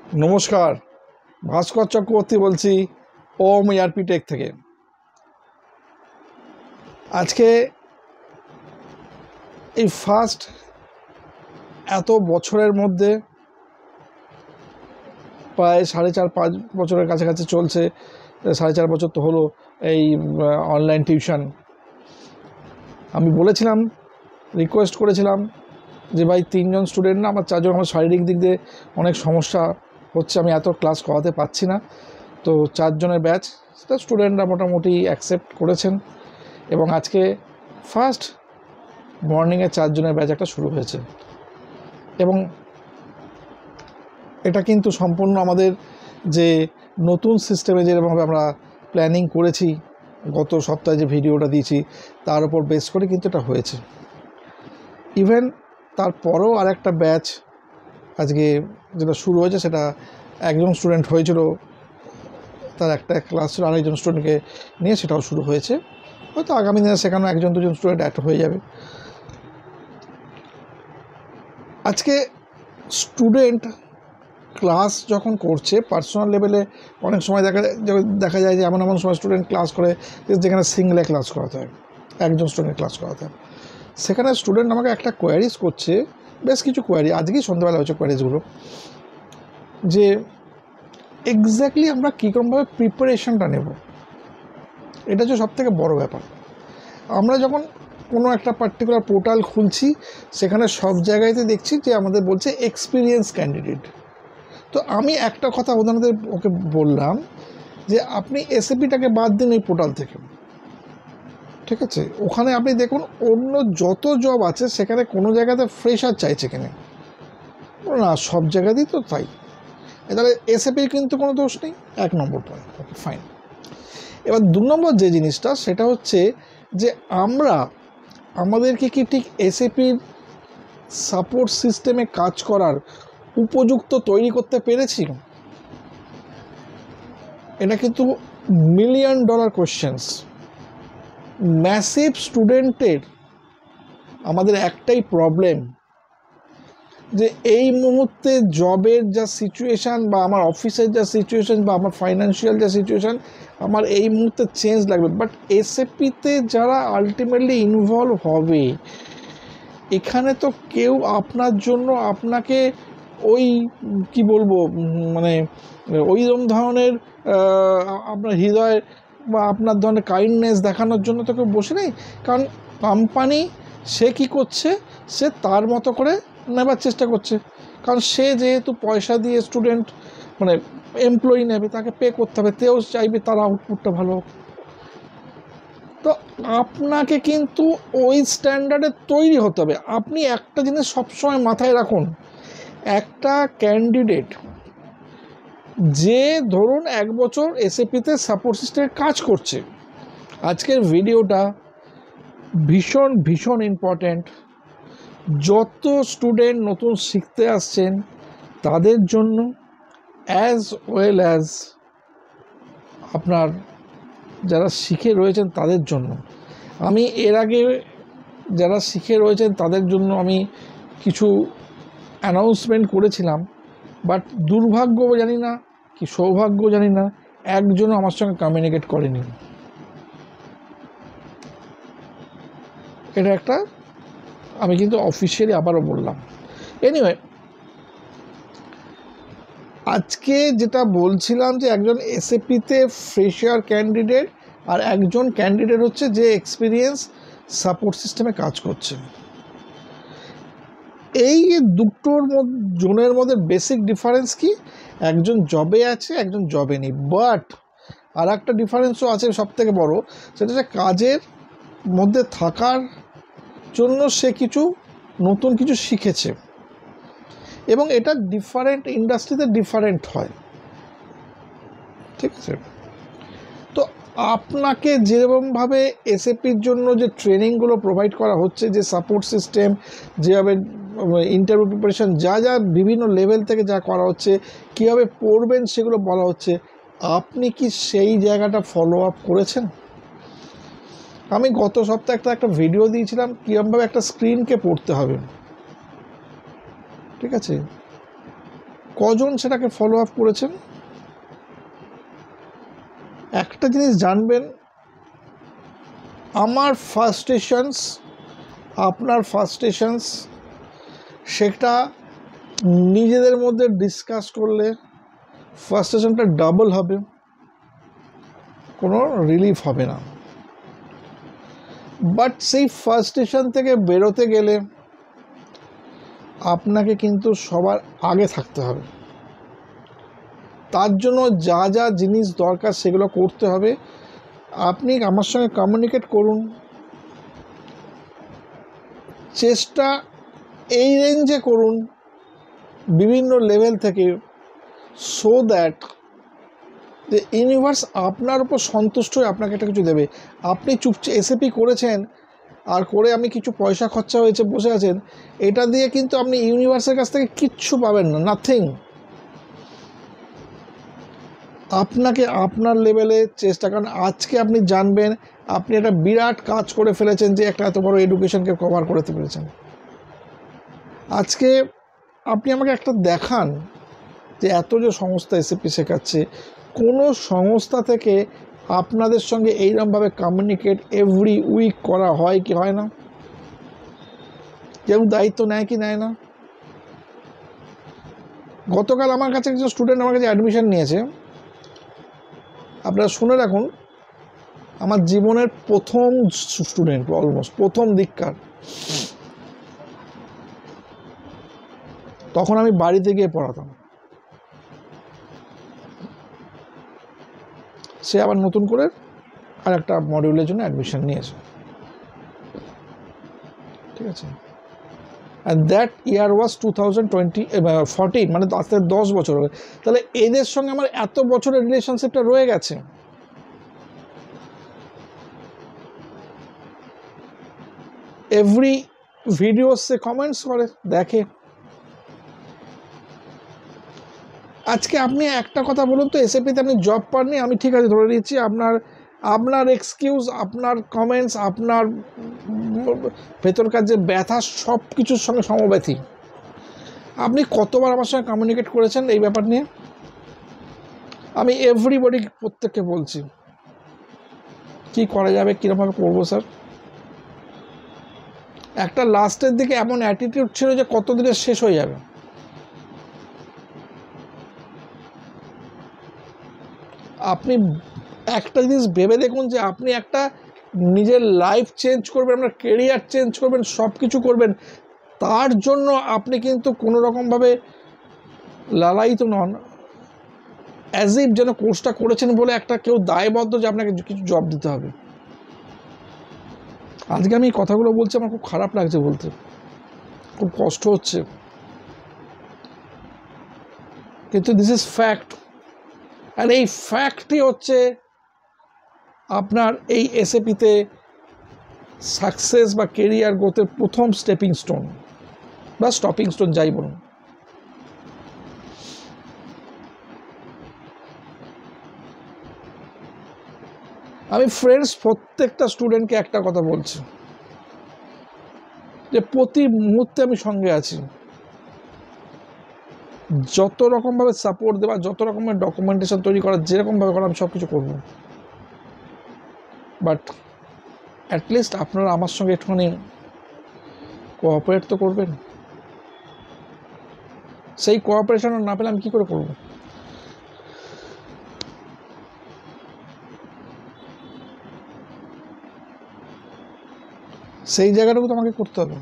নমস্কার, ভাস্কর চক্রবর্তী বলছি ওম ERP take থেকে। আজকে এই ফার্স্ট এত বছরের মধ্যে প্রায় 4.5-5 বছরের কাছাকাছি চলছে, 4.5 বছর তো হলো এই অনলাইন টিউশন। আমি বলেছিলাম, রিকোয়েস্ট করেছিলাম যে ভাই 3 জন স্টুডেন্ট না, আমার 4 জন, আমার শারীরিক দিক দিয়ে অনেক সমস্যা হচ্ছে, আমি এত ক্লাস করাতে পারছি না। তো 4 জনের ব্যাচ, সেটা স্টুডেন্টরা মোটামুটি অ্যাকসেপ্ট করেছেন এবং আজকে ফার্স্ট মর্নিংয়ে 4 জনের ব্যাচ একটা শুরু হয়েছে। এবং এটা কিন্তু সম্পূর্ণ আমাদের যে নতুন সিস্টেমে যেরকমভাবে আমরা প্ল্যানিং করেছি, গত সপ্তাহে যে ভিডিওটা দিয়েছি তার উপর বেস করে কিন্তু এটা হয়েছে। ইভেন তারপরেও আরেকটা ব্যাচ আজকে যেটা শুরু হয়েছে, সেটা একজন স্টুডেন্ট হয়েছিল, তার একটা ক্লাস ছিল, আরেকজন স্টুডেন্টকে নিয়ে সেটাও শুরু হয়েছে। হয়তো আগামী দিনে সেখানেও 1-2 স্টুডেন্ট অ্যাড হয়ে যাবে। আজকে স্টুডেন্ট ক্লাস যখন করছে পার্সোনাল লেভেলে, অনেক সময় দেখা যায় যে এমন সময় স্টুডেন্ট ক্লাস করে যেখানে সিঙ্গলে ক্লাস করাতে হয়, একজন স্টুডেন্ট ক্লাস করাতে হয়। সেখানে স্টুডেন্ট আমাকে একটা কোয়ারিজ করছে, বেশ কিছু কোয়ারি, আজকেই সন্ধ্যাবেলা হয়েছে কোয়ারিজগুলো, যে এক্স্যাক্টলি আমরা কীরকমভাবে প্রিপারেশনটা নেব। এটা হচ্ছে সবথেকে বড় ব্যাপার। আমরা যখন কোনো একটা পার্টিকুলার পোর্টাল খুলছি, সেখানে সব জায়গায়তে দেখছি যে আমাদের বলছে এক্সপিরিয়েন্স ক্যান্ডিডেট। তো আমি একটা কথা ওনাদের ওকে বললাম যে আপনি SAPটাকে বাদ দিন এই পোর্টাল থেকে, ঠিক আছে? ওখানে আপনি দেখুন অন্য যত জব আছে সেখানে কোনো জায়গাতে ফ্রেশার চাইছে কিনা, না সব জায়গাতেই তো তাই। তাহলে SAPর কিন্তু কোনো দোষ নেই, 1 নম্বর পয়েন্ট, ওকে ফাইন। এবার 2 নম্বর যে জিনিসটা, সেটা হচ্ছে যে আমাদেরকে কি ঠিক SAPর সাপোর্ট সিস্টেমে কাজ করার উপযুক্ত তৈরি করতে পেরেছি? এটা কিন্তু $1,000,000 কোয়েশ্চেন্স। ম্যাসিভ স্টুডেন্টের আমাদের একটাই প্রবলেম, যে এই মুহূর্তে জবের যা সিচুয়েশান, বা আমার অফিসের যা সিচুয়েশান, বা আমার ফাইন্যান্সিয়াল যা সিচুয়েশান, আমার এই মুহূর্তে চেঞ্জ লাগবে। বাট SAPতে যারা আলটিমেটলি ইনভলভ হবে, এখানে তো কেউ আপনার জন্য আপনাকে ওই কি বলবো, মানে ওইরকম ধরনের আপনার হৃদয় বা আপনার ধরনের কাইন্ডনেস দেখানোর জন্য তো কেউ বসে নেই। কারণ কোম্পানি সে কী করছে, সে তার মতো করে নেবার চেষ্টা করছে। কারণ সে যেহেতু পয়সা দিয়ে স্টুডেন্ট মানে এমপ্লয়ি নেবে, তাকে পে করতে হবে, তেও চাইবে তার আউটপুটটা ভালো হোক। তো আপনাকে কিন্তু ওই স্ট্যান্ডার্ডে তৈরি হতে হবে। আপনি একটা জিনিস সবসময় মাথায় রাখুন, একটা ক্যান্ডিডেট যে ধরুন 1 বছর SAPতে সাপোর্ট সিস্টেমে কাজ করছে, আজকের ভিডিওটা ভীষণ ইম্পর্ট্যান্ট। যত স্টুডেন্ট নতুন শিখতে আসছেন তাদের জন্য, অ্যাজ ওয়েল অ্যাজ আপনার যারা শিখে রয়েছেন তাদের জন্য। আমি এর আগে যারা শিখে রয়েছেন তাদের জন্য আমি কিছু অ্যানাউন্সমেন্ট করেছিলাম, বাট দুর্ভাগ্য জানি না কি সৌভাগ্য জানি না, একজনও আমার সঙ্গে কমিউনিকেট করেনি। এটা একটা আমি কিন্তু অফিসিয়ালি আবারও বললাম। এনিওয়ে, আজকে যেটা বলছিলাম যে একজন SAPতে ফ্রেশার ক্যান্ডিডেট আর একজন ক্যান্ডিডেট হচ্ছে যে এক্সপিরিয়েন্স সাপোর্ট সিস্টেমে কাজ করছে। এই দুটোর জনের মধ্যে বেসিক ডিফারেন্স কি? একজন জবে আছে, একজন জবে নেই। বাট আর একটা ডিফারেন্সও আছে সবথেকে বড়, সেটা হচ্ছে কাজের মধ্যে থাকার জন্য সে কিছু নতুন কিছু শিখেছে, এবং এটা ডিফারেন্ট ইন্ডাস্ট্রিতে ডিফারেন্ট হয়, ঠিক আছে? তো আপনাকে যেরকমভাবে SAPর জন্য যে ট্রেনিংগুলো প্রোভাইড করা হচ্ছে, যে সাপোর্ট সিস্টেম, যেভাবে ইন্টারভিউ প্রিপারেশান, যা বিভিন্ন লেভেল থেকে যা করা হচ্ছে, কীভাবে পড়বেন সেগুলো বলা হচ্ছে, আপনি কি সেই জায়গাটা ফলো আপ করেছেন? আমি গত সপ্তাহে একটা ভিডিও দিয়েছিলাম কীরকমভাবে একটা স্ক্রিনকে পড়তে হবে, ঠিক আছে? কজন সেটাকে ফলো আপ করেছেন? একটা জিনিস জানবেন, আমার ফার্স্টেশনস, আপনার ফার্স্টেশনস, সেটা নিজেদের মধ্যে ডিসকাস করলে ফার্স্টেশনটা ডাবল হবে, কোনো রিলিফ হবে না। বাট সেই ফার্স্টেশন থেকে বেরোতে গেলে আপনাকে কিন্তু সবার আগে থাকতে হবে। তার জন্য যা যা জিনিস দরকার সেগুলো করতে হবে। আপনি আমার সঙ্গে কমিউনিকেট করুন, চেষ্টা এই রেঞ্জে করুন বিভিন্ন লেভেল থেকে, সো দ্যাট যে ইউনিভার্স আপনার উপর সন্তুষ্ট হয়ে আপনাকে একটা কিছু দেবে। আপনি চুপচাপ এসএপি করেছেন আর করে আমি কিছু পয়সা খরচা হয়েছে বসে আছেন, এটা দিয়ে কিন্তু আপনি ইউনিভার্সের কাছ থেকে কিচ্ছু পাবেন না, নাথিং। আপনাকে আপনার লেভেলে চেষ্টা, কারণ আজকে আপনি জানবেন আপনি একটা বিরাট কাজ করে ফেলেছেন, যে একটা এত বড় এডুকেশনকে কভার করতে পেরেছেন। আজকে আপনি আমাকে একটা দেখান যে এত যে সংস্থা এসএপি শেখাচ্ছে, কোনো সংস্থা থেকে আপনাদের সঙ্গে এইরকমভাবে কমিউনিকেট এভরি উইক করা হয় কি হয় না? কেউ দায়িত্ব নেয় কি নেয় না? গতকাল আমার কাছে একজন স্টুডেন্ট আমার কাছে অ্যাডমিশন নিয়েছে, আপনারা শুনে রাখুন, আমার জীবনের প্রথম স্টুডেন্ট, অলমোস্ট প্রথম দিককার। তখন আমি বাড়িতে গিয়ে পড়াতাম, সে আবার নতুন করে আর একটা মডিউলের জন্য অ্যাডমিশন নিয়েছে, ঠিক আছে। অ্যান্ড দ্যাট ইয়ার ওয়াজ 2014, মানে আজ থেকে 10 বছর হবে। তাহলে এদের সঙ্গে আমার এত বছরের রিলেশনশিপটা রয়ে গেছে। এভরি ভিডিও সে কমেন্টস করে, দেখে। আজকে আপনি একটা কথা বলুন তো, এসএপিতে আপনি জব পাননি, আমি ঠিক আছে ধরে নিচ্ছি, আপনার এক্সকিউজ, আপনার কমেন্টস, আপনার ভেতরকার যে ব্যথা, সব কিছুর সঙ্গে সমব্যথী। আপনি কতবার আমার সঙ্গে কমিউনিকেট করেছেন এই ব্যাপার নিয়ে? আমি এভরিবডি, প্রত্যেককে বলছি কি করা যাবে, কীরকমভাবে করবো স্যার। একটা লাস্টের দিকে এমন অ্যাটিটিউড ছিল যে কতদিনে শেষ হয়ে যাবে। আপনি একটা জিনিস ভেবে দেখুন যে আপনি একটা নিজের লাইফ চেঞ্জ করবেন, আপনার কেরিয়ার চেঞ্জ করবেন, সব কিছু করবেন, তার জন্য আপনি কিন্তু কোনো রকমভাবে লালায়িত নন, অ্যাজ ইফ যেন কোর্সটা করেছেন বলে একটা কেউ দায়বদ্ধ যে আপনাকে কিছু জব দিতে হবে। আজকে আমি এই কথাগুলো বলছি, আমার খুব খারাপ লাগছে বলতে, খুব কষ্ট হচ্ছে, কিন্তু দিস ইজ ফ্যাক্ট। আর এই ফ্যাক্টই হচ্ছে আপনার এই এসএপিতে সাকসেস বা কেরিয়ার গ্রোথের প্রথম স্টেপিং স্টোন বা স্টপিং স্টোন, যাই বলুন। আমি ফ্রেন্ডস প্রত্যেকটা স্টুডেন্টকে একটা কথা বলছি, যে প্রতি মুহূর্তে আমি সঙ্গে আছি, যত রকমভাবে সাপোর্ট দেওয়া, যত রকমের ডকুমেন্টেশন তৈরি করা, যেরকমভাবে করা, আমি সব কিছু করবো। বাট অ্যাটলিস্ট আপনারা আমার সঙ্গে একটুখানি কোঅপারেট তো করবেন। সেই কোঅপারেশন না পেলে আমি কী করে করবো? সেই জায়গাটুকু তো আমাকে করতে হবে।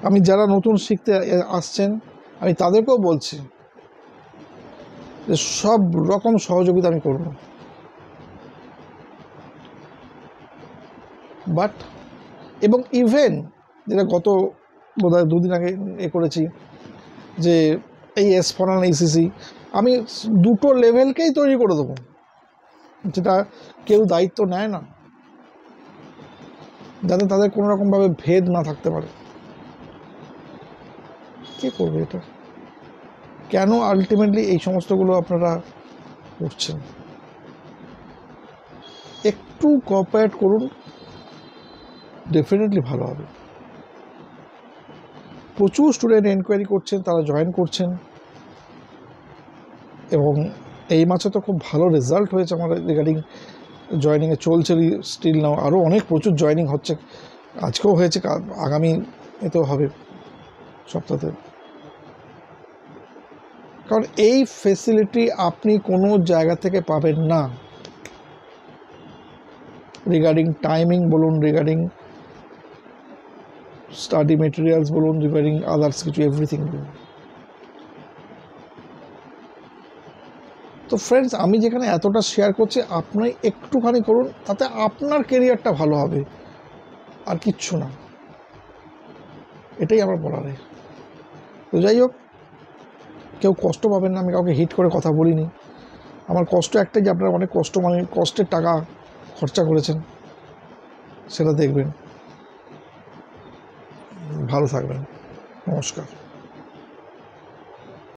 আমি যারা নতুন শিখতে আসছেন, আমি তাদেরকেও বলছি যে সব রকম সহযোগিতা আমি করব, বাট এবং ইভেন যেটা গত বোধহয় 2 দিন আগে করেছি, যে এই S4 ECC আমি দুটো লেভেলকেই তৈরি করে দেবো, যেটা কেউ দায়িত্ব নেয় না, যাতে তাদের কোনো রকমভাবে ভেদ না থাকতে পারে। কে করবে এটা? কেন আলটিমেটলি এই সমস্তগুলো আপনারা করছেন? একটু কোঅপারেট করুন, ডেফিনেটলি ভালো হবে। প্রচুর স্টুডেন্ট এনকোয়ারি করছেন, তারা জয়েন করছেন, এবং এই মাসে তো খুব ভালো রেজাল্ট হয়েছে আমার রিগার্ডিং জয়েনিংয়ে। চলছে স্টিল নাও, আরও অনেক প্রচুর জয়েনিং হচ্ছে, আজকেও হয়েছে, আগামী এতেও হবে সপ্তাহে। কারণ এই ফেসিলিটি আপনি কোনো জায়গা থেকে পাবেন না, রিগার্ডিং টাইমিং বলুন, রিগার্ডিং স্টাডি মেটেরিয়ালস বলুন, রিগার্ডিং আদার্স কিছু এভরিথিং বলুন। তো ফ্রেন্ডস, আমি যেখানে এতটা শেয়ার করছি, আপনি একটুখানি করুন, তাতে আপনার কেরিয়ারটা ভালো হবে, আর কিচ্ছু না, এটাই আমার বলার। তো যাই হোক, কেউ কষ্ট পাবেন না, আমি কাউকে হিট করে কথা বলিনি। আমার কষ্ট একটাই যে আপনারা অনেক কষ্ট, মানে কষ্টের টাকা খরচা করেছেন, সেটা দেখবেন। ভালো থাকবেন, নমস্কার।